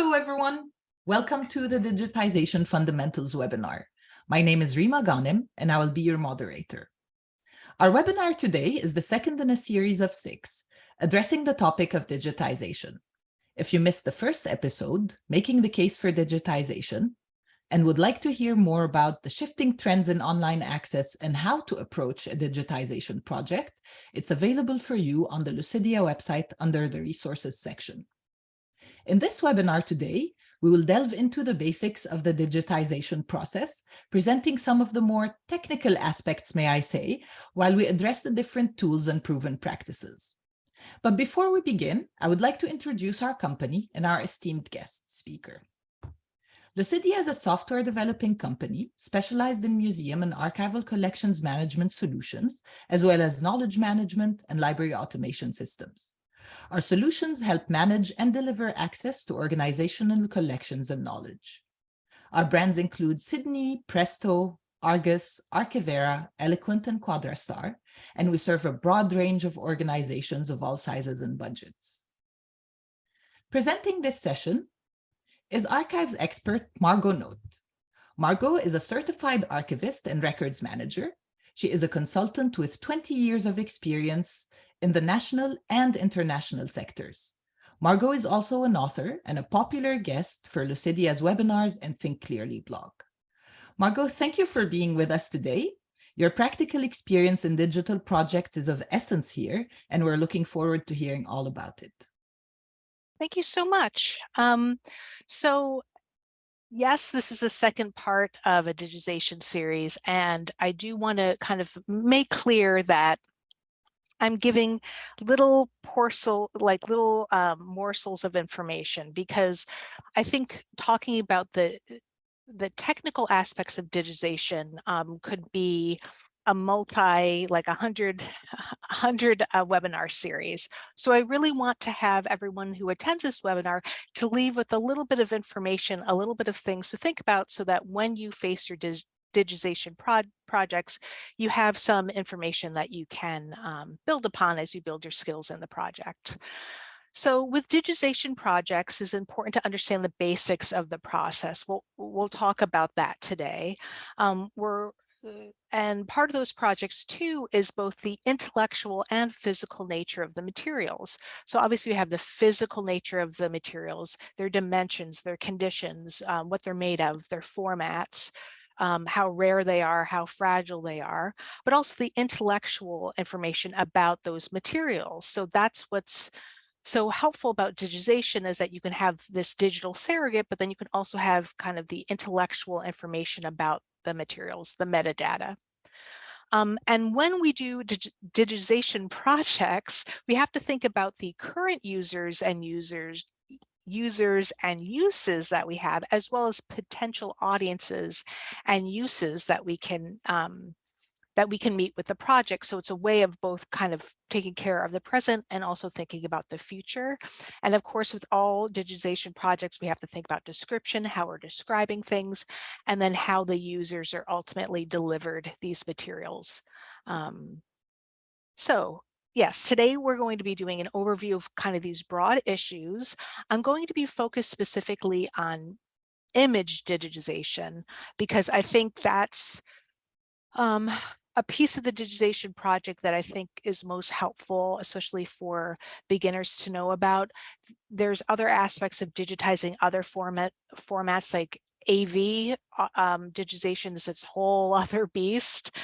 Hello, everyone. Welcome to the Digitization Fundamentals webinar. My name is Rima Ghanem, and I will be your moderator. Our webinar today is the second in a series of 6, addressing the topic of digitization. If you missed the first episode, Making the Case for Digitization, and would like to hear more about the shifting trends in online access and how to approach a digitization project, it's available for you on the Lucidia website under the Resources section. In this webinar today, we will delve into the basics of the digitization process, presenting some of the more technical aspects, may I say, while we address the different tools and proven practices. But before we begin, I would like to introduce our company and our esteemed guest speaker. Lucidia is a software developing company specialized in museum and archival collections management solutions, as well as knowledge management and library automation systems. Our solutions help manage and deliver access to organizational collections and knowledge. Our brands include Sydney, Presto, Argus, Archivera, Eloquent, and Quadrastar, and we serve a broad range of organizations of all sizes and budgets. Presenting this session is archives expert Margot Note. Margot is a certified archivist and records manager. She is a consultant with 20 years of experience in the national and international sectors. Margot is also an author and a popular guest for Lucidia's webinars and Think Clearly blog. Margot, thank you for being with us today. Your practical experience in digital projects is of essence here, and we're looking forward to hearing all about it. Thank you so much. Yes, this is the second part of a digitization series, and I do want to kind of make clear that I'm giving little morsels of information, because I think talking about the technical aspects of digitization could be a like 100 webinar series. So I really want to have everyone who attends this webinar to leave with a little bit of information, a little bit of things to think about, so that when you face your digitization projects, you have some information that you can build upon as you build your skills in the project. So with digitization projects, it's important to understand the basics of the process. We'll talk about that today. And part of those projects too is both the intellectual and physical nature of the materials. So obviously you have the physical nature of the materials, their dimensions, their conditions, what they're made of, their formats, how rare they are, how fragile they are, but also the intellectual information about those materials. So that's what's so helpful about digitization, is that you can have this digital surrogate, but then you can also have kind of the intellectual information about the materials, the metadata. And when we do digitization projects, we have to think about the current users and uses that we have, as well as potential audiences and uses that we can meet with the project. So it's a way of both kind of taking care of the present and also thinking about the future. And of course, with all digitization projects, we have to think about description, how we're describing things, and then how the users are ultimately delivered these materials. So yes, today we're going to be doing an overview of kind of these broad issues. I'm going to be focused specifically on image digitization, because I think that's a piece of the digitization project that I think is most helpful, especially for beginners to know about. There's other aspects of digitizing other formats like AV. Digitization is its whole other beast.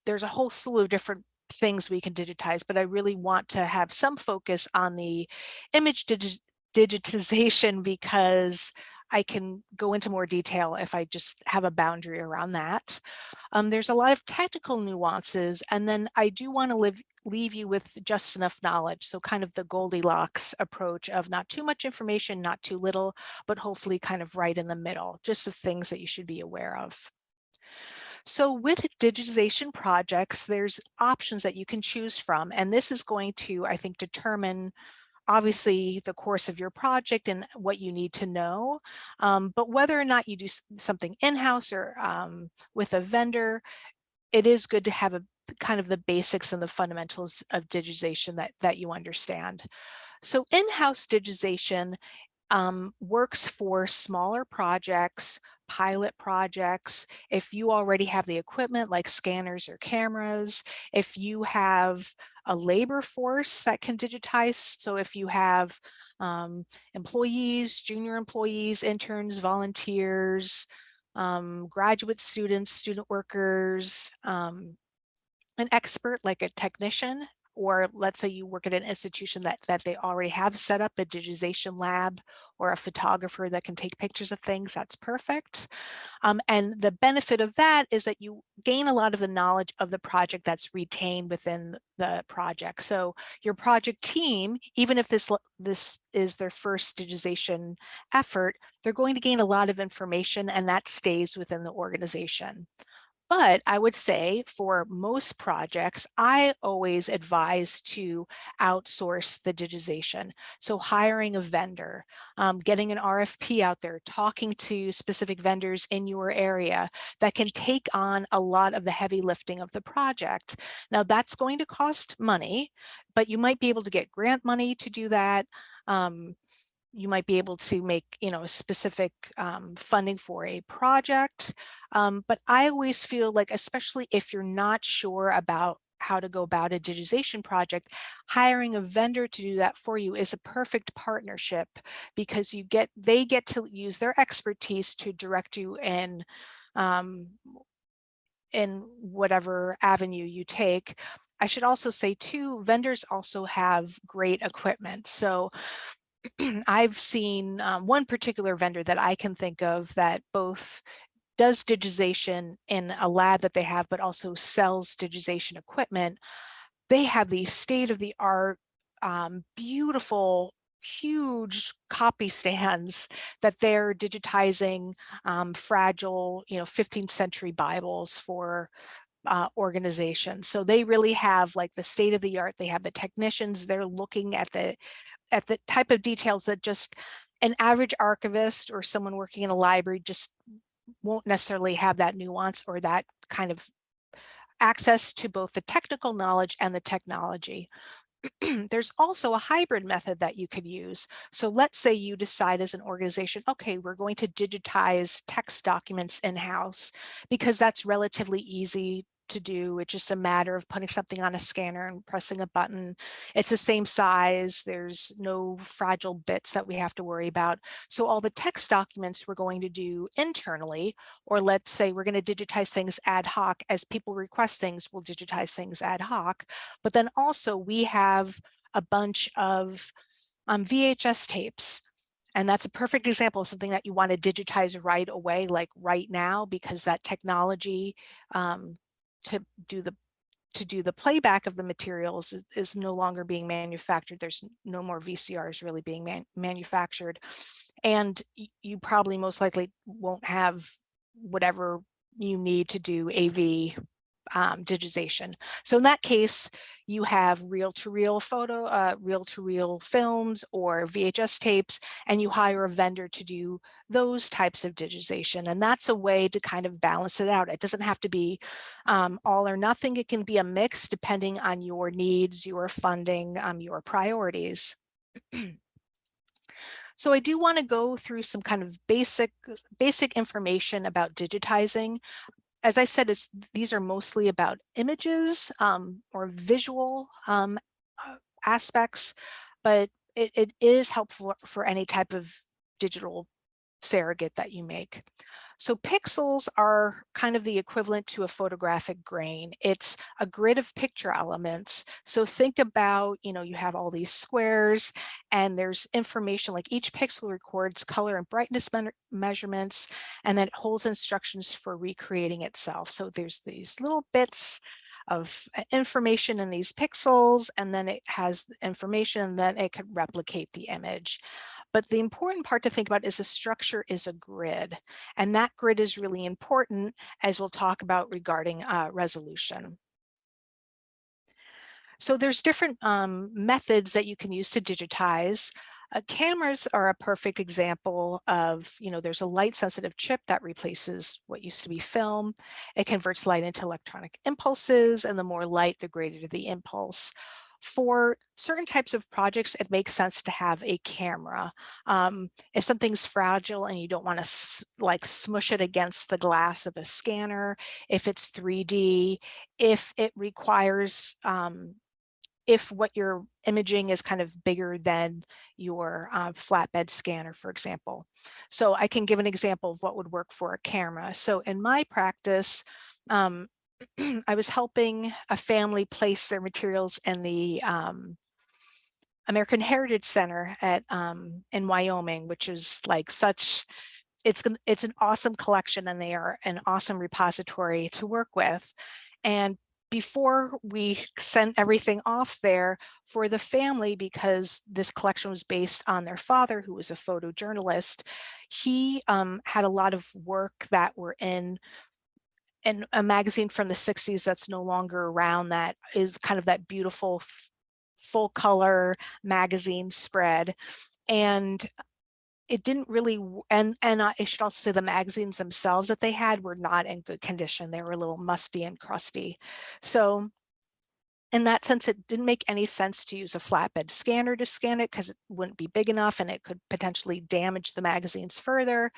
There's a whole slew of different things we can digitize, but I really want to have some focus on the image digitization, because I can go into more detail if I just have a boundary around that. There's a lot of technical nuances, and then I do want to leave you with just enough knowledge. So kind of the Goldilocks approach of not too much information, not too little, but hopefully kind of right in the middle, just the things that you should be aware of. So with digitization projects, there's options that you can choose from, and this is going to, I think, determine obviously the course of your project and what you need to know, but whether or not you do something in-house or with a vendor, it is good to have a kind of the basics and the fundamentals of digitization that you understand. So in-house digitization works for smaller projects, pilot projects. If you already have the equipment like scanners or cameras, if you have a labor force that can digitize, so if you have employees, junior employees, interns, volunteers, graduate students, student workers, an expert like a technician, or let's say you work at an institution that they already have set up a digitization lab or a photographer that can take pictures of things, that's perfect. And the benefit of that is that you gain a lot of the knowledge of the project that's retained within the project. So your project team, even if this is their first digitization effort, they're going to gain a lot of information, and that stays within the organization. But I would say for most projects, I always advise to outsource the digitization. So hiring a vendor, getting an RFP out there, talking to specific vendors in your area that can take on a lot of the heavy lifting of the project. Now that's going to cost money, but you might be able to get grant money to do that. You might be able to make, specific funding for a project. But I always feel like, especially if you're not sure about how to go about a digitization project, hiring a vendor to do that for you is a perfect partnership, because they get to use their expertise to direct you in whatever avenue you take. I should also say too, vendors also have great equipment. So I've seen one particular vendor that I can think of that both does digitization in a lab that they have, but also sells digitization equipment. They have these state-of-the-art, beautiful, huge copy stands that they're digitizing fragile, 15th century Bibles for organizations. So they really have like the state of the art. They have the technicians, they're looking at the type of details that just an average archivist or someone working in a library just won't necessarily have that nuance or that kind of access to both the technical knowledge and the technology. There's also a hybrid method that you could use. So let's say you decide as an organization, okay, we're going to digitize text documents in-house because that's relatively easy to do. It's just a matter of putting something on a scanner and pressing a button. It's the same size. There's no fragile bits that we have to worry about. So all the text documents we're going to do internally, or let's say we're going to digitize things ad hoc. As people request things, we'll digitize things ad hoc. But then also we have a bunch of VHS tapes. And that's a perfect example of something that you want to digitize right away, like right now, because that technology to do the playback of the materials is no longer being manufactured. There's no more VCRs really being manufactured. And you probably most likely won't have whatever you need to do AV digitization. So in that case, you have reel-to-reel photo, reel-to-reel films or VHS tapes, and you hire a vendor to do those types of digitization. And that's a way to kind of balance it out. It doesn't have to be all or nothing. It can be a mix depending on your needs, your funding, your priorities. So I do want to go through some kind of basic information about digitizing. As I said, these are mostly about images or visual aspects, but it is helpful for any type of digital surrogate that you make. So pixels are kind of the equivalent to a photographic grain. It's a grid of picture elements. So think about, you have all these squares and there's information, like each pixel records color and brightness measurements, and then it holds instructions for recreating itself. So there's these little bits of information in these pixels, and then it has information, and then it could replicate the image. But the important part to think about is the structure is a grid, and that grid is really important, as we'll talk about regarding resolution. So there's different methods that you can use to digitize. Cameras are a perfect example of, there's a light sensitive chip that replaces what used to be film. It converts light into electronic impulses, and the more light, the greater the impulse. For certain types of projects, it makes sense to have a camera. If something's fragile and you don't want to like smush it against the glass of a scanner, if it's 3D, if it requires if what you're imaging is kind of bigger than your flatbed scanner, for example. So I can give an example of what would work for a camera. So in my practice, I was helping a family place their materials in the American Heritage Center at in Wyoming, which is like it's an awesome collection, and they are an awesome repository to work with. And before we sent everything off there for the family, because this collection was based on their father, who was a photojournalist, he had a lot of work that were in a magazine from the 60s that's no longer around, that is kind of that beautiful full color magazine spread. And it didn't really, and I should also say the magazines themselves that they had were not in good condition. They were a little musty and crusty. So in that sense, it didn't make any sense to use a flatbed scanner to scan it, because it wouldn't be big enough and it could potentially damage the magazines further.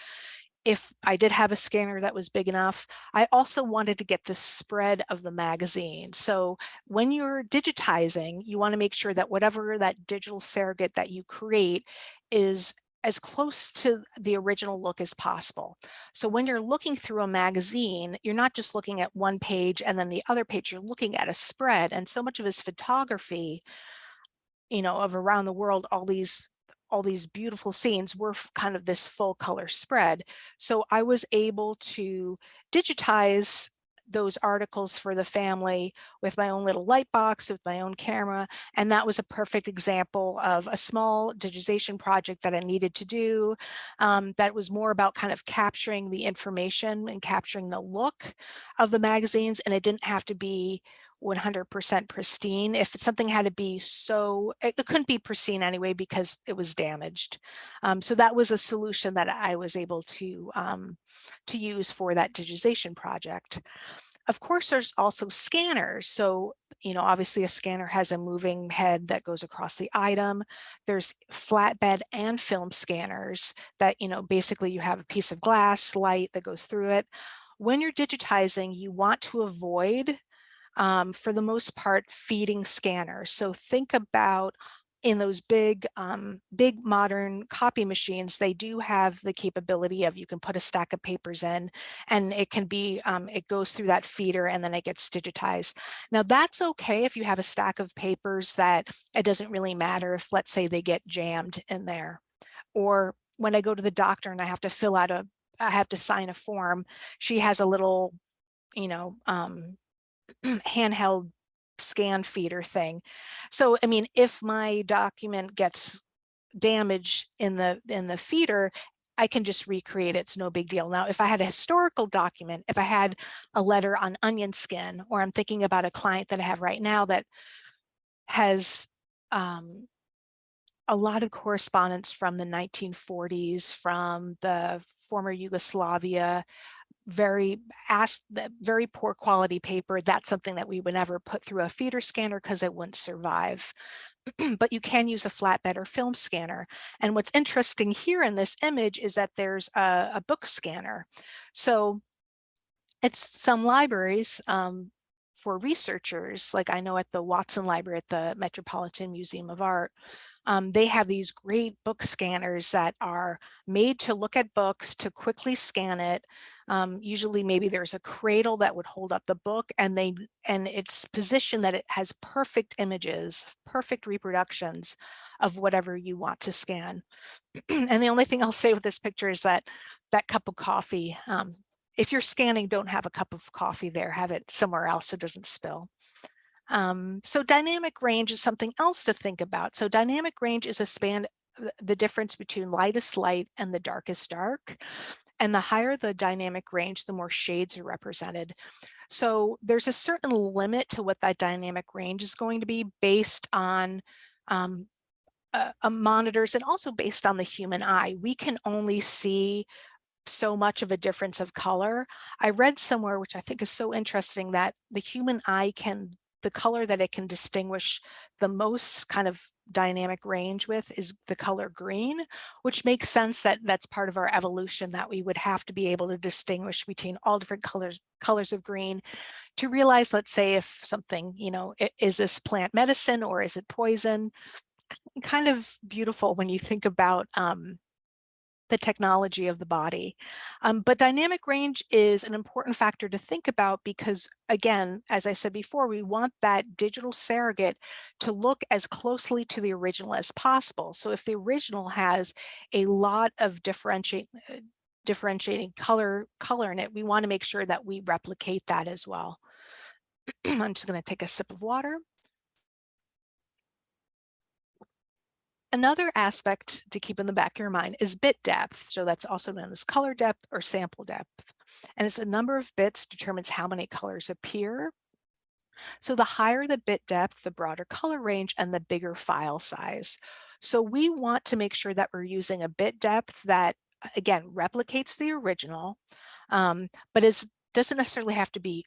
If I did have a scanner that was big enough, I also wanted to get the spread of the magazine. So when you're digitizing, you want to make sure that whatever that digital surrogate that you create is as close to the original look as possible. So when you're looking through a magazine, you're not just looking at one page and then the other page, you're looking at a spread. And so much of his photography, of around the world, all these beautiful scenes were kind of this full color spread. So I was able to digitize those articles for the family with my own little light box, with my own camera. And that was a perfect example of a small digitization project that I needed to do, that was more about kind of capturing the information and capturing the look of the magazines. And it didn't have to be 100% pristine. If something had to be it couldn't be pristine anyway because it was damaged. So that was a solution that I was able to use for that digitization project. Of course, there's also scanners. So, obviously a scanner has a moving head that goes across the item. There's flatbed and film scanners that, basically you have a piece of glass, light that goes through it. When you're digitizing, you want to avoid, for the most part, feeding scanners. So think about in those big modern copy machines, they do have the capability of, you can put a stack of papers in and it can be, it goes through that feeder and then it gets digitized. Now that's okay if you have a stack of papers that it doesn't really matter if, let's say, they get jammed in there. Or when I go to the doctor and I have to sign a form, she has a little, handheld scan feeder thing. So, I mean, if my document gets damaged in the feeder, I can just recreate it. It's no big deal. Now, if I had a historical document, if I had a letter on onion skin, or I'm thinking about a client that I have right now that has a lot of correspondence from the 1940s, from the former Yugoslavia, very poor quality paper, that's something that we would never put through a feeder scanner because it wouldn't survive. But you can use a flatbed or film scanner. And what's interesting here in this image is that there's a book scanner. So it's some libraries, for researchers, like I know at the Watson Library at the Metropolitan Museum of Art, they have these great book scanners that are made to look at books, to quickly scan it. Usually maybe there's a cradle that would hold up the book, and it's positioned that it has perfect images, perfect reproductions of whatever you want to scan. And the only thing I'll say with this picture is that cup of coffee, if you're scanning, don't have a cup of coffee there, have it somewhere else so it doesn't spill. So dynamic range is something else to think about. So dynamic range is a span, the difference between lightest light and the darkest dark. And the higher the dynamic range, the more shades are represented. So there's a certain limit to what that dynamic range is going to be based on monitors, and also based on the human eye, we can only see so much of a difference of color. I read somewhere, which I think is so interesting, that the human eye can, the color that it can distinguish the most kind of dynamic range with is the color green, which makes sense that that's part of our evolution, that we would have to be able to distinguish between all different colors of green to realize, let's say, if something, you know, is this plant medicine or is it poison? Kind of beautiful when you think about the technology of the body. But dynamic range is an important factor to think about because, again, as I said before, we want that digital surrogate to look as closely to the original as possible. So if the original has a lot of differentiating color in it, we want to make sure that we replicate that as well. I'm just going to take a sip of water. Another aspect to keep in the back of your mind is bit depth. So that's also known as color depth or sample depth. And it's a number of bits determines how many colors appear. So the higher the bit depth, the broader color range and the bigger file size. So we want to make sure that we're using a bit depth that, again, replicates the original, but doesn't necessarily have to be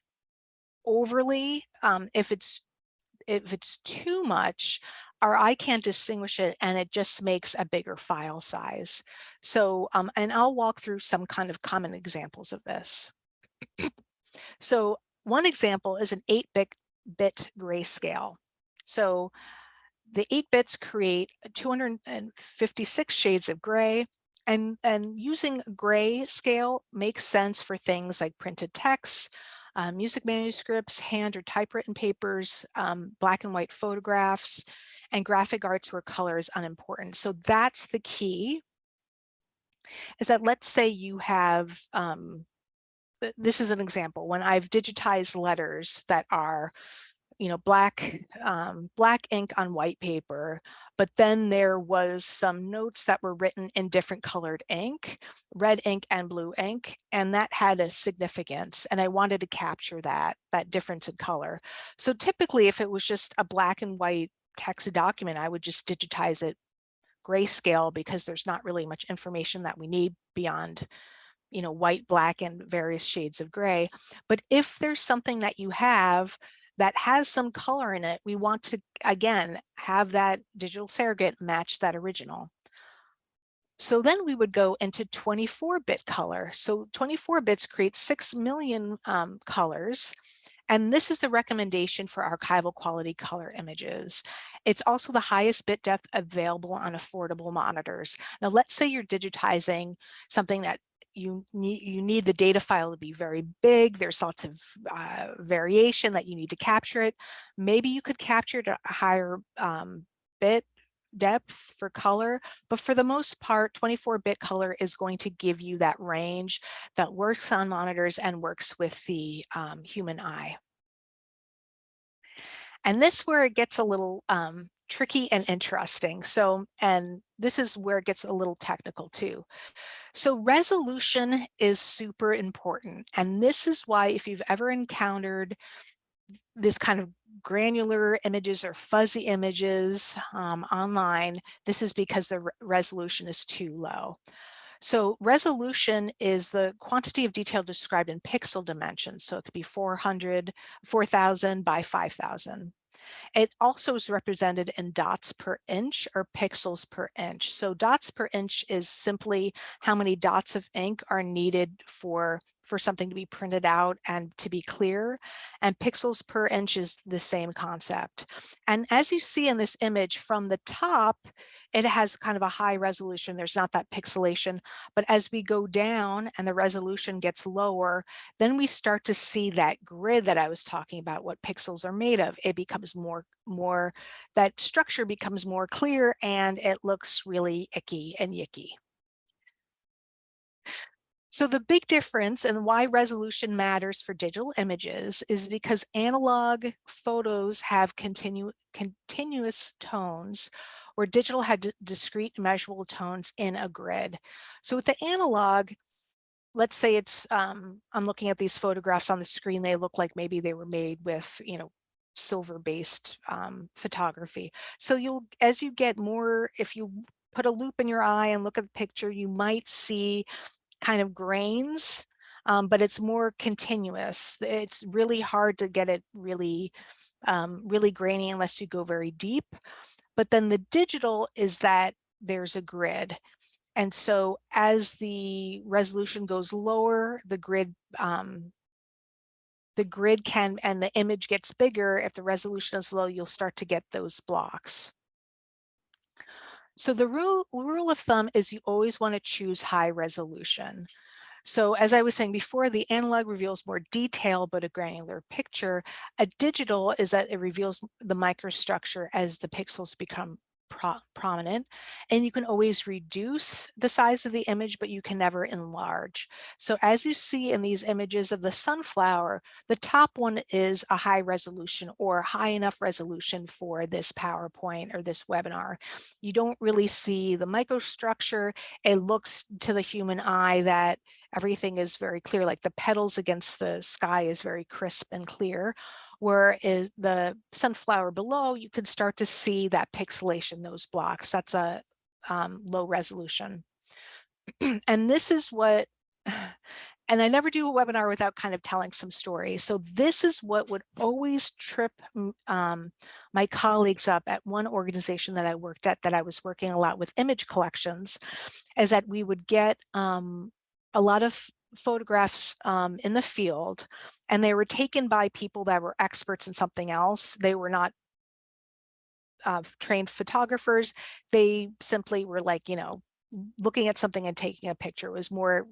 overly. If it's too much, our eye can't distinguish it and it just makes a bigger file size. So, and I'll walk through some kind of common examples of this. So one example is an 8-bit grayscale. So the 8 bits create 256 shades of gray, and using grayscale makes sense for things like printed text, music manuscripts, hand or typewritten papers, black and white photographs, and graphic arts where color is unimportant. So that's the key, is that let's say you have, this is an example, when I've digitized letters that are, you know, black ink on white paper, but then there was some notes that were written in different colored ink, red ink and blue ink, and that had a significance, and I wanted to capture that difference in color. So typically, if it was just a black and white text document, I would just digitize it grayscale because there's not really much information that we need beyond, you know, white, black, and various shades of gray. But if there's something that you have that has some color in it, we want to, again, have that digital surrogate match that original. So then we would go into 24-bit color. So 24 bits create 6 million colors. And this is the recommendation for archival quality color images. It's also the highest bit depth available on affordable monitors. Now, let's say you're digitizing something that you need the data file to be very big. There's lots of variation that you need to capture it. Maybe you could capture it at a higher bit depth for color, but for the most part, 24-bit color is going to give you that range that works on monitors and works with the human eye. And this is where it gets a little tricky and interesting. So, and this is where it gets a little technical too. So resolution is super important. And this is why, if you've ever encountered this kind of granular images or fuzzy images online, this is because the resolution is too low. So resolution is the quantity of detail described in pixel dimensions. So it could be 4,000 by 5,000. It also is represented in dots per inch or pixels per inch. So dots per inch is simply how many dots of ink are needed for something to be printed out and to be clear, and pixels per inch is the same concept. And as you see in this image from the top, it has kind of a high resolution. There's not that pixelation, but as we go down and the resolution gets lower, then we start to see that grid that I was talking about, what pixels are made of. It becomes more, that structure becomes more clear and it looks really icky and yicky. So the big difference and why resolution matters for digital images is because analog photos have continuous tones, where digital had discrete measurable tones in a grid. So with the analog, let's say it's, I'm looking at these photographs on the screen, they look like maybe they were made with, you know, silver-based photography. So as you get more, if you put a loop in your eye and look at the picture, you might see kind of grains, but it's more continuous. It's really hard to get it really, really grainy unless you go very deep. But then the digital is that there's a grid. And so as the resolution goes lower, the grid can, and the image gets bigger. If the resolution is low, you'll start to get those blocks. So the rule of thumb is you always want to choose high resolution. So as I was saying before, the analog reveals more detail, but a granular picture. A digital is that it reveals the microstructure as the pixels become prominent, and you can always reduce the size of the image, but you can never enlarge. So as you see in these images of the sunflower, the top one is a high resolution or high enough resolution for this PowerPoint or this webinar. You don't really see the microstructure. It looks to the human eye that everything is very clear, like the petals against the sky is very crisp and clear. Whereas the sunflower below, you can start to see that pixelation, those blocks. That's a low resolution. And this is what, and I never do a webinar without kind of telling some stories. So this is what would always trip my colleagues up at one organization that I worked at, that I was working a lot with image collections, is that we would get a lot of photographs in the field, and they were taken by people that were experts in something else. They were not trained photographers. They simply were like, you know, looking at something and taking a picture. It was more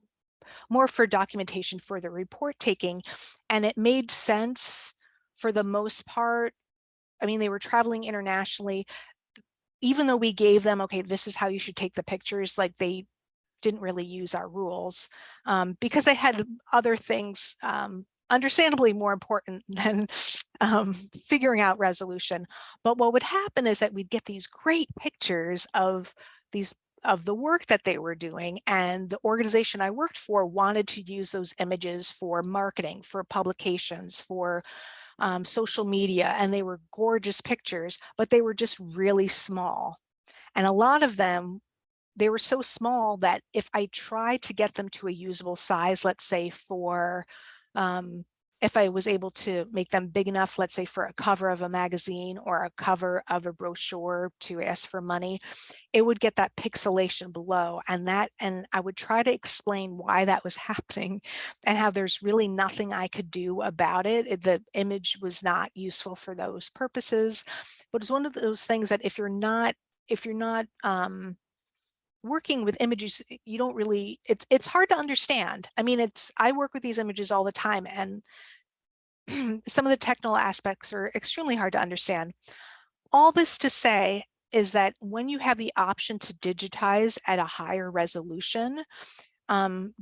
for documentation for the report taking, and it made sense for the most part. I mean, they were traveling internationally. Even though we gave them, okay, this is how you should take the pictures, like they didn't really use our rules because they had other things understandably more important than figuring out resolution. But what would happen is that we'd get these great pictures of the work that they were doing, and the organization I worked for wanted to use those images for marketing, for publications, for social media, and they were gorgeous pictures, but they were just really small. And a lot of them, they were so small that if I tried to get them to a usable size, let's say for, if I was able to make them big enough, let's say for a cover of a magazine or a cover of a brochure to ask for money, it would get that pixelation below, and I would try to explain why that was happening and how there's really nothing I could do about it. The image was not useful for those purposes, but it's one of those things that if you're not working with images, you don't really, it's hard to understand. I mean, I work with these images all the time, and some of the technical aspects are extremely hard to understand. All this to say is that when you have the option to digitize at a higher resolution,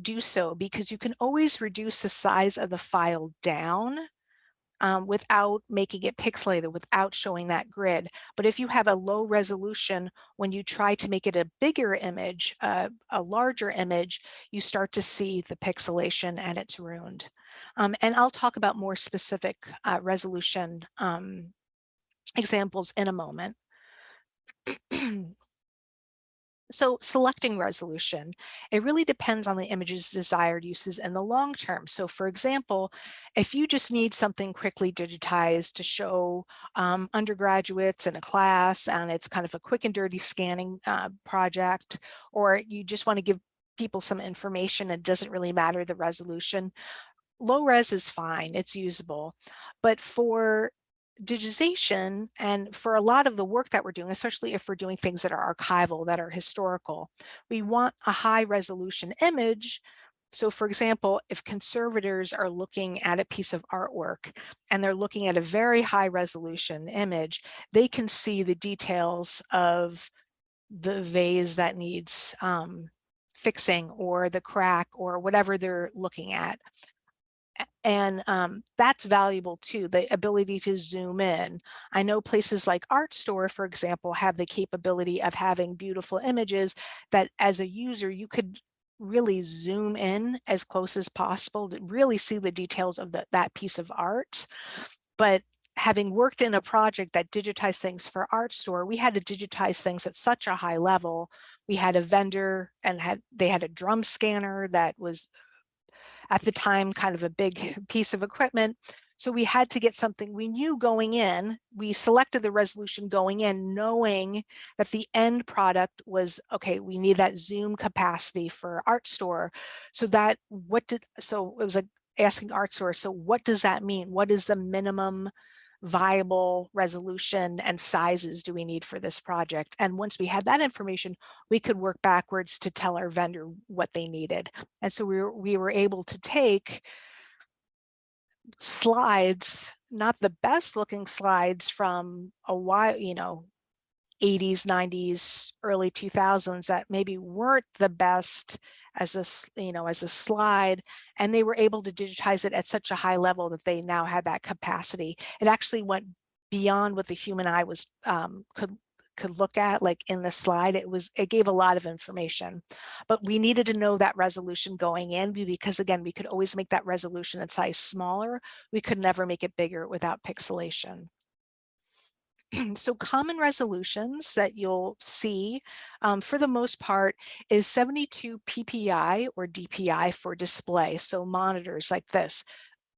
do so, because you can always reduce the size of the file down without making it pixelated, without showing that grid. But if you have a low resolution, when you try to make it a bigger image, a larger image, you start to see the pixelation and it's ruined. And I'll talk about more specific resolution examples in a moment. So selecting resolution, it really depends on the image's desired uses in the long term. So for example, if you just need something quickly digitized to show undergraduates in a class, and it's kind of a quick and dirty scanning project, or you just want to give people some information, it doesn't really matter the resolution, low res is fine, it's usable. But for digitization, and for a lot of the work that we're doing, especially if we're doing things that are archival, that are historical, we want a high resolution image. So for example, if conservators are looking at a piece of artwork and they're looking at a very high resolution image, they can see the details of the vase that needs fixing, or the crack, or whatever they're looking at. And that's valuable too, the ability to zoom in. I know places like Art Store, for example, have the capability of having beautiful images that as a user, you could really zoom in as close as possible to really see the details of that piece of art. But having worked in a project that digitized things for ArtStore, we had to digitize things at such a high level. We had a vendor and they had a drum scanner that was at the time kind of a big piece of equipment. So we had to get something we knew going in. We selected the resolution going in, knowing that the end product was, okay, we need that zoom capacity for ArtStore. So so it was like asking ArtStore, so what does that mean? What is the minimum viable resolution and sizes do we need for this project? And once we had that information, we could work backwards to tell our vendor what they needed. And so we were able to take slides, not the best looking slides from a while, 80s, 90s, early 2000s that maybe weren't the best as a slide, and they were able to digitize it at such a high level that they now had that capacity. It actually went beyond what the human eye was could look at, like in the slide. It gave a lot of information, but we needed to know that resolution going in, because again, we could always make that resolution and size smaller. We could never make it bigger without pixelation. So common resolutions that you'll see for the most part is 72 ppi or dpi for display. So monitors like this,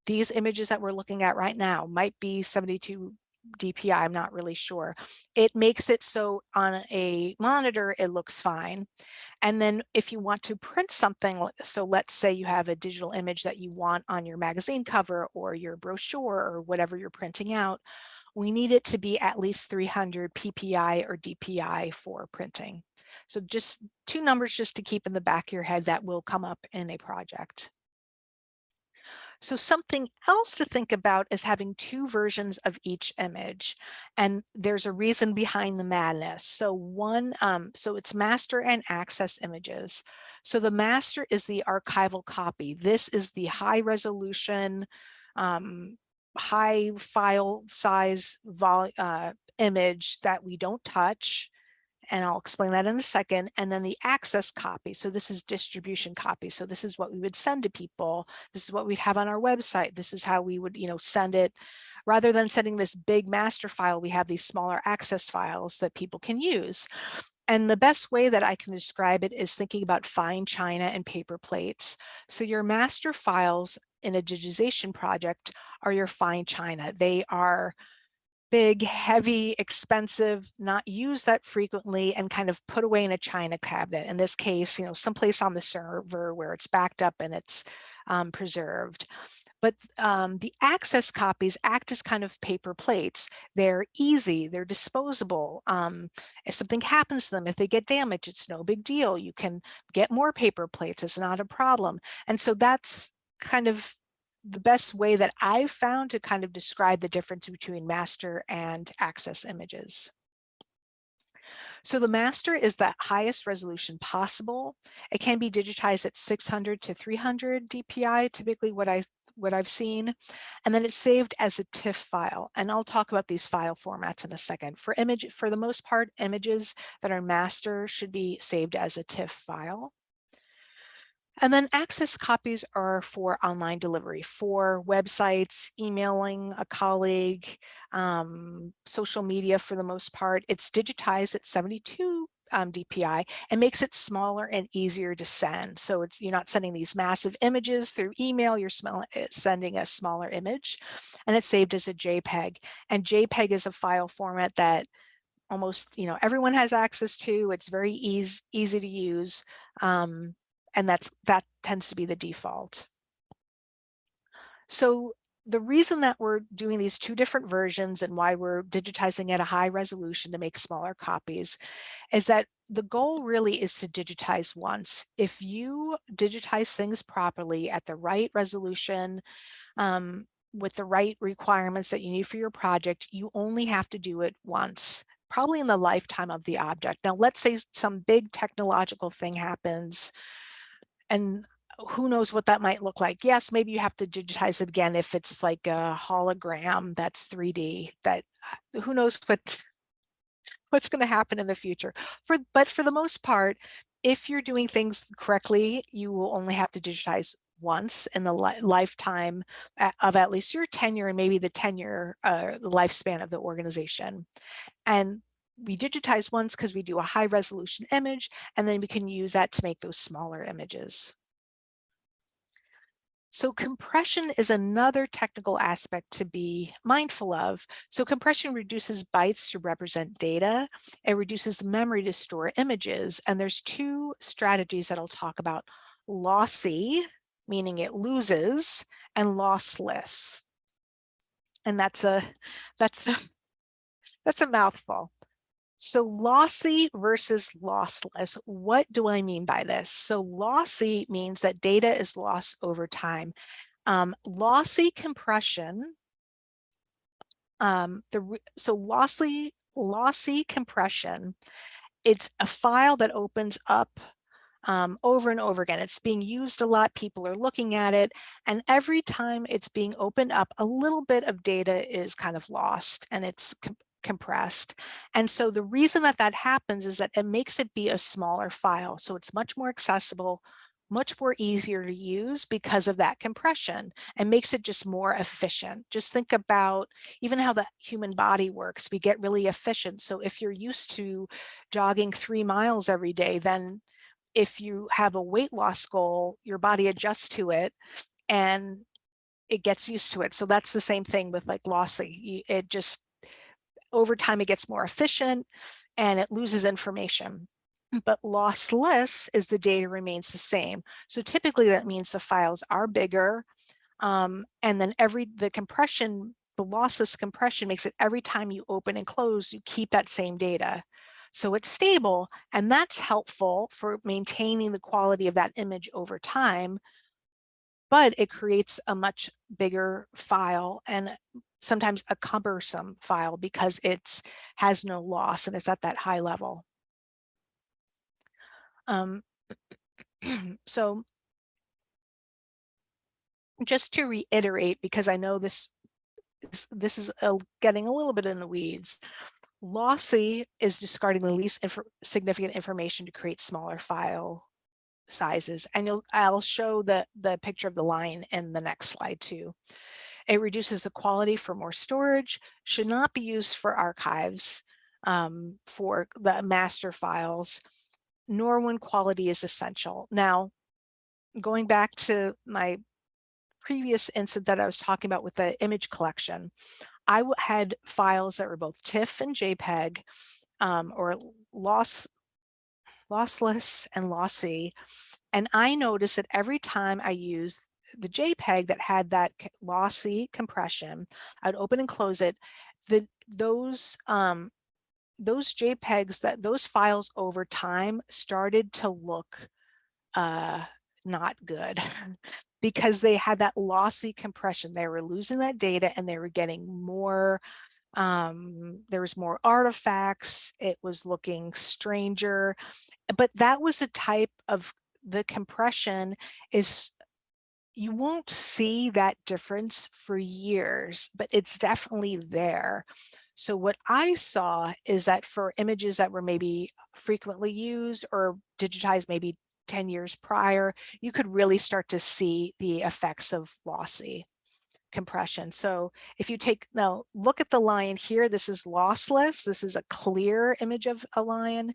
these images that we're looking at right now might be 72 dpi, I'm not really sure. It makes it so on a monitor, it looks fine. And then if you want to print something, so let's say you have a digital image that you want on your magazine cover or your brochure or whatever you're printing out, we need it to be at least 300 ppi or dpi for printing. So just two numbers just to keep in the back of your head that will come up in a project. So something else to think about is having two versions of each image. And there's a reason behind the madness. So so it's master and access images. So the master is the archival copy. This is the high resolution, high file size image that we don't touch. And I'll explain that in a second. And then the access copy. So this is distribution copy. So this is what we would send to people. This is what we'd have on our website. This is how we would, send it. Rather than sending this big master file, we have these smaller access files that people can use. And the best way that I can describe it is thinking about fine china and paper plates. So your master files in a digitization project are your fine china. They are big, heavy, expensive, not used that frequently, and kind of put away in a china cabinet. In this case, someplace on the server where it's backed up and it's preserved. But the access copies act as kind of paper plates. They're easy, they're disposable. If something happens to them, if they get damaged, it's no big deal. You can get more paper plates, it's not a problem. And so that's kind of the best way that I've found to kind of describe the difference between master and access images. So the master is the highest resolution possible. It can be digitized at 600 to 300 dpi, typically what I've seen, and then it's saved as a TIFF file. And I'll talk about these file formats in a second. For the most part, images that are master should be saved as a TIFF file. And then access copies are for online delivery, for websites, emailing a colleague, social media for the most part. It's digitized at 72 dpi and makes it smaller and easier to send. So you're not sending these massive images through email, you're sending a smaller image, and it's saved as a JPEG. And JPEG is a file format that almost everyone has access to. It's very easy to use. And that tends to be the default. So the reason that we're doing these two different versions and why we're digitizing at a high resolution to make smaller copies is that the goal really is to digitize once. If you digitize things properly at the right resolution, with the right requirements that you need for your project, you only have to do it once, probably in the lifetime of the object. Now, let's say some big technological thing happens, and who knows what that might look like. Yes, maybe you have to digitize it again if it's like a hologram that's 3D, that who knows what's going to happen in the future. But for the most part, if you're doing things correctly, you will only have to digitize once in the lifetime of at least your tenure and maybe the tenure, the lifespan of the organization. And we digitize once because we do a high resolution image, and then we can use that to make those smaller images. So compression is another technical aspect to be mindful of. So compression reduces bytes to represent data. It reduces memory to store images. And there's two strategies that I'll talk about: lossy, meaning it loses, and lossless. And that's a mouthful. So lossy versus lossless. What do I mean by this? So lossy means that data is lost over time. Lossy compression, lossy compression, it's a file that opens up over and over again. It's being used a lot. People are looking at it. And every time it's being opened up, a little bit of data is kind of lost and it's compressed. And so the reason that that happens is that it makes it be a smaller file. So it's much more accessible, much more easier to use because of that compression, and makes it just more efficient. Just think about even how the human body works. We get really efficient. So if you're used to jogging 3 miles every day, then if you have a weight loss goal, your body adjusts to it and it gets used to it. So that's the same thing with like lossy. It just, over time, it gets more efficient and it loses information. But lossless is the data remains the same. So typically that means the files are bigger, and then the lossless compression makes it every time you open and close, you keep that same data. So it's stable, and that's helpful for maintaining the quality of that image over time, but it creates a much bigger file and sometimes a cumbersome file because it has no loss and it's at that high level. So just to reiterate, because I know this is getting a little bit in the weeds, lossy is discarding the least significant information to create smaller file sizes. And I'll show the picture of the line in the next slide too. It reduces the quality for more storage, should not be used for archives, for the master files, nor when quality is essential. Now, going back to my previous incident that I was talking about with the image collection, I had files that were both TIFF and JPEG, or lossless and lossy. And I noticed that every time I used the JPEG that had that lossy compression, I'd open and close it. Those JPEGs, those files over time started to look not good because they had that lossy compression. They were losing that data and they were getting more, there was more artifacts. It was looking stranger, but that was the type of the compression is, you won't see that difference for years, but it's definitely there. So what I saw is that for images that were maybe frequently used or digitized maybe 10 years prior, you could really start to see the effects of lossy compression. So if you now look at the lion here, this is lossless. This is a clear image of a lion.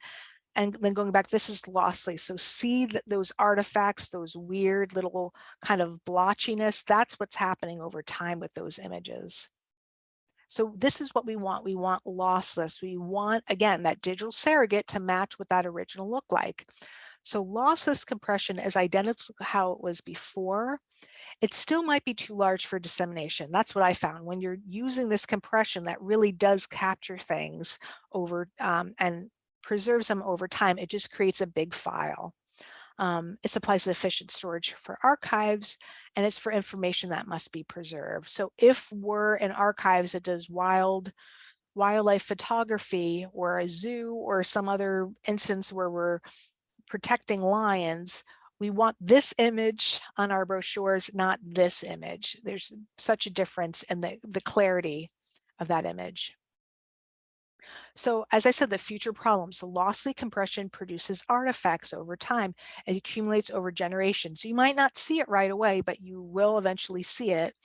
And then going back, this is lossy. So see those artifacts, those weird little kind of blotchiness, that's what's happening over time with those images. So this is what we want. We want lossless. We want, again, that digital surrogate to match what that original looked like. So lossless compression is identical to how it was before. It still might be too large for dissemination. That's what I found. When you're using this compression that really does capture things over and preserves them over time, it just creates a big file. It supplies efficient storage for archives, and it's for information that must be preserved. So if we're in archives that does wildlife photography, or a zoo, or some other instance where we're protecting lions, we want this image on our brochures, not this image. There's such a difference in the clarity of that image. So as I said, the future problems, lossy compression produces artifacts over time. It accumulates over generations. You might not see it right away, but you will eventually see it.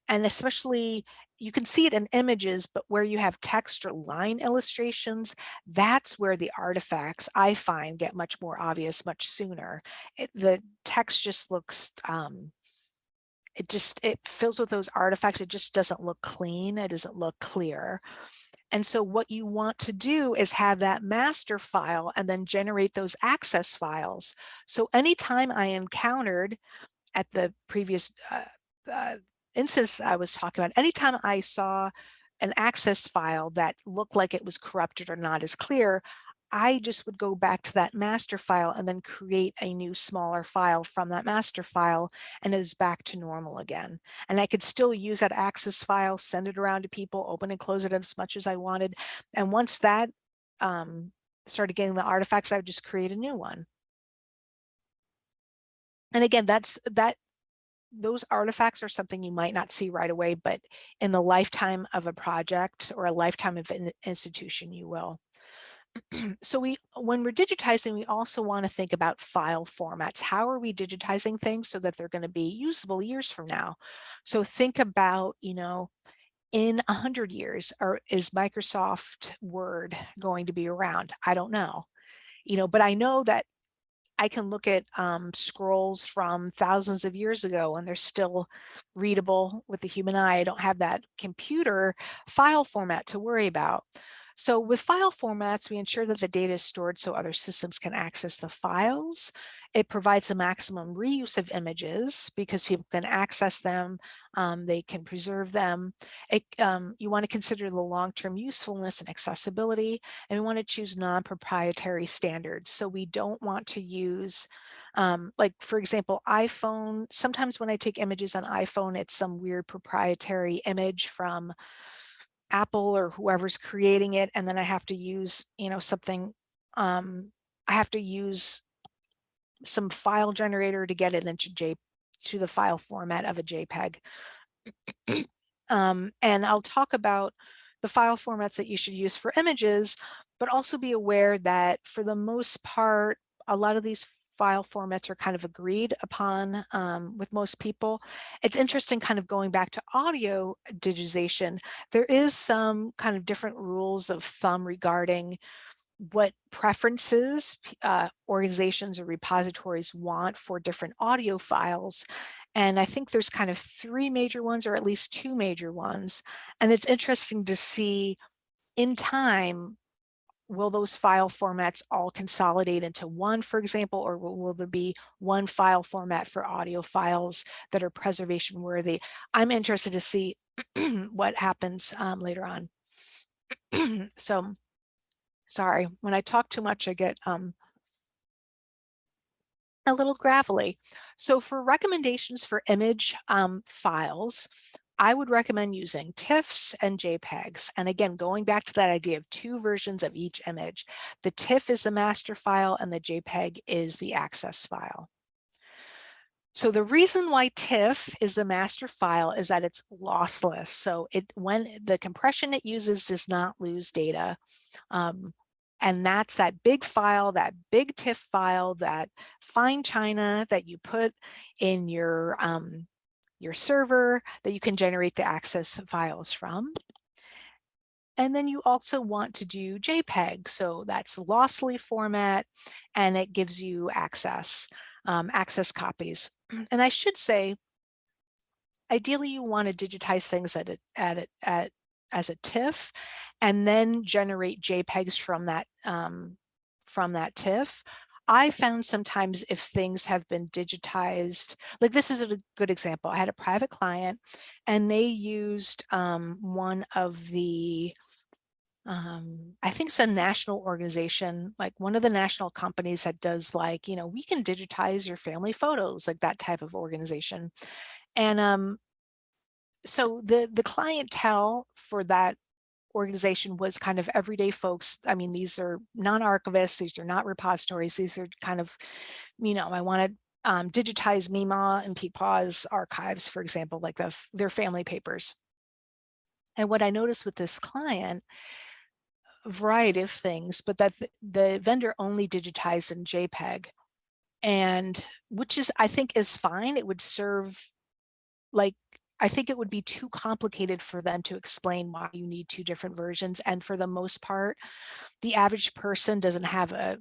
And especially, you can see it in images, but where you have text or line illustrations, that's where the artifacts, I find, get much more obvious much sooner. The text just looks, it fills with those artifacts. It just doesn't look clean. It doesn't look clear. And so what you want to do is have that master file and then generate those access files. So anytime I encountered, at the previous instance I was talking about, anytime I saw an access file that looked like it was corrupted or not as clear, I just would go back to that master file and then create a new smaller file from that master file, and it was back to normal again. And I could still use that access file, send it around to people, open and close it as much as I wanted. And once that started getting the artifacts, I would just create a new one. And again, those artifacts are something you might not see right away, but in the lifetime of a project or a lifetime of an institution, you will. So when we're digitizing, we also want to think about file formats. How are we digitizing things so that they're going to be usable years from now? So think about, in 100 years, is Microsoft Word going to be around? I don't know, but I know that I can look at scrolls from thousands of years ago and they're still readable with the human eye. I don't have that computer file format to worry about. So with file formats, we ensure that the data is stored so other systems can access the files. It provides the maximum reuse of images because people can access them, they can preserve them. You want to consider the long-term usefulness and accessibility, and we want to choose non-proprietary standards. So we don't want to use, like for example, iPhone. Sometimes when I take images on iPhone, it's some weird proprietary image from Apple or whoever's creating it, and then I have to use, something, I have to use some file generator to get it into to the file format of a JPEG. And I'll talk about the file formats that you should use for images, but also be aware that for the most part, a lot of these file formats are kind of agreed upon with most people. It's interesting kind of going back to audio digitization. There is some kind of different rules of thumb regarding what preferences organizations or repositories want for different audio files. And I think there's kind of 3 major ones, or at least 2 major ones. And it's interesting to see in time, will those file formats all consolidate into one, for example, or will there be one file format for audio files that are preservation worthy? I'm interested to see what happens later on. So, sorry, when I talk too much, I get a little gravelly. So for recommendations for image files, I would recommend using TIFFs and JPEGs. And again, going back to that idea of 2 versions of each image. The TIFF is the master file and the JPEG is the access file. So the reason why TIFF is the master file is that it's lossless. So when the compression it uses does not lose data. And that's that big file, that big TIFF file, that fine china that you put in your server that you can generate the access files from. And then you also want to do JPEG. So that's lossly format, and it gives you access copies. And I should say, ideally you want to digitize things as a TIFF and then generate JPEGs from that TIFF. I found sometimes if things have been digitized, like this is a good example. I had a private client and they used one of the, I think it's a national organization, like one of the national companies that does like, we can digitize your family photos, like that type of organization. And so the clientele for that organization was kind of everyday folks. I mean, these are non-archivists, these are not repositories, these are kind of, I want to digitize Mima and Peepaw's archives, for example, like their family papers. And what I noticed with this client, variety of things, but that the vendor only digitized in JPEG, and which is, I think, is fine. It would serve, like, I think it would be too complicated for them to explain why you need two different versions. And for the most part, the average person doesn't have a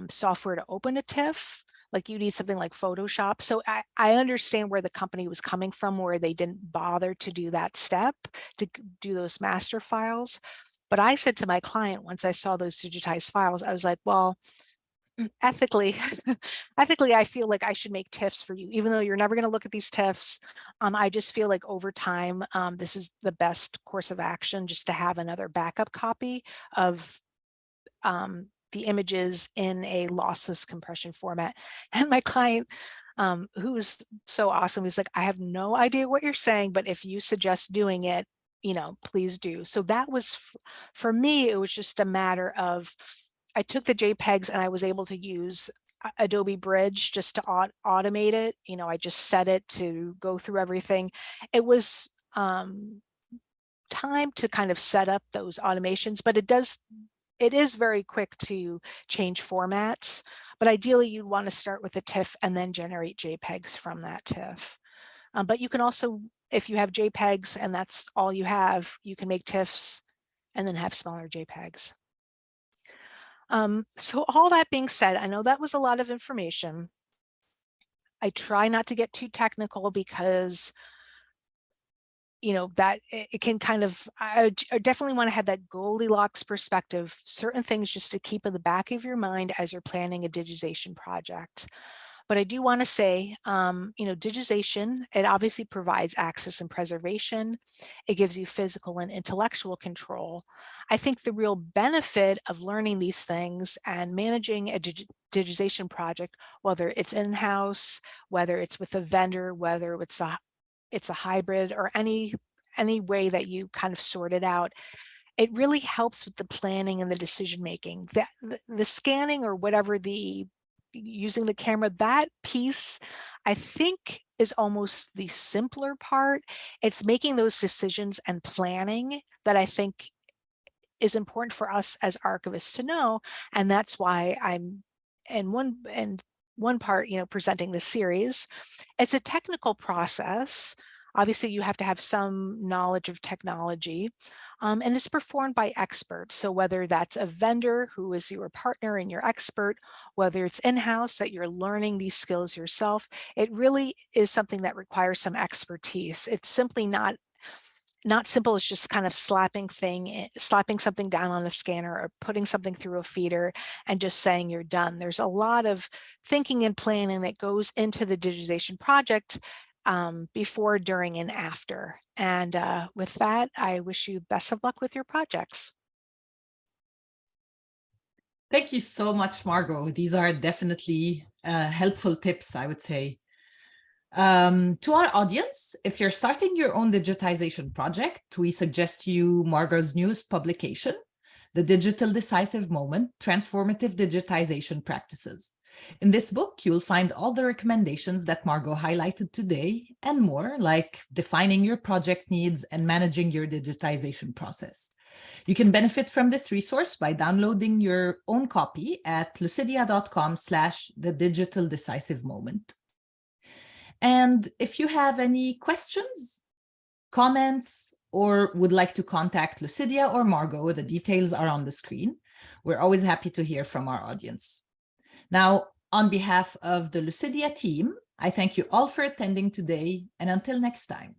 software to open a TIFF. Like, you need something like Photoshop. So I understand where the company was coming from, where they didn't bother to do that step, to do those master files. But I said to my client, once I saw those digitized files, I was like, well, ethically, I feel like I should make TIFFs for you, even though you're never going to look at these TIFFs. I just feel like over time, this is the best course of action, just to have another backup copy of the images in a lossless compression format. And my client, who was so awesome, was like, I have no idea what you're saying, but if you suggest doing it, please do. So that was, for me, it was just a matter of, I took the JPEGs and I was able to use Adobe Bridge just to automate it. I just set it to go through everything. It was time to kind of set up those automations, but it is very quick to change formats. But ideally, you'd want to start with a TIFF and then generate JPEGs from that TIFF. But you can also, if you have JPEGs and that's all you have, you can make TIFFs and then have smaller JPEGs. So all that being said, I know that was a lot of information. I try not to get too technical because, that it can kind of, I definitely want to have that Goldilocks perspective, certain things just to keep in the back of your mind as you're planning a digitization project. But I do want to say, digitization, it obviously provides access and preservation. It gives you physical and intellectual control. I think the real benefit of learning these things and managing a digitization project, whether it's in-house, whether it's with a vendor, whether it's a hybrid, or any way that you kind of sort it out, it really helps with the planning and the decision making. The scanning or whatever, using the camera, that piece, I think, is almost the simpler part. It's making those decisions and planning that I think is important for us as archivists to know. And that's why I'm in one part, presenting this series. It's a technical process. Obviously, you have to have some knowledge of technology, and it's performed by experts. So whether that's a vendor who is your partner and your expert, whether it's in-house that you're learning these skills yourself, it really is something that requires some expertise. It's simply not simple as just kind of slapping something down on a scanner or putting something through a feeder and just saying you're done. There's a lot of thinking and planning that goes into the digitization project, before, during, and after. And with that, I wish you best of luck with your projects. Thank you so much, Margot. These are definitely helpful tips, I would say. To our audience, if you're starting your own digitization project, we suggest you Margot's newest publication, The Digital Decisive Moment, Transformative Digitization Practices. In this book, you'll find all the recommendations that Margot highlighted today and more, like defining your project needs and managing your digitization process. You can benefit from this resource by downloading your own copy at lucidia.com/thedigitalDecisiveMoment. And if you have any questions, comments, or would like to contact Lucidia or Margot, the details are on the screen. We're always happy to hear from our audience. Now, on behalf of the Lucidia team, I thank you all for attending today, and until next time.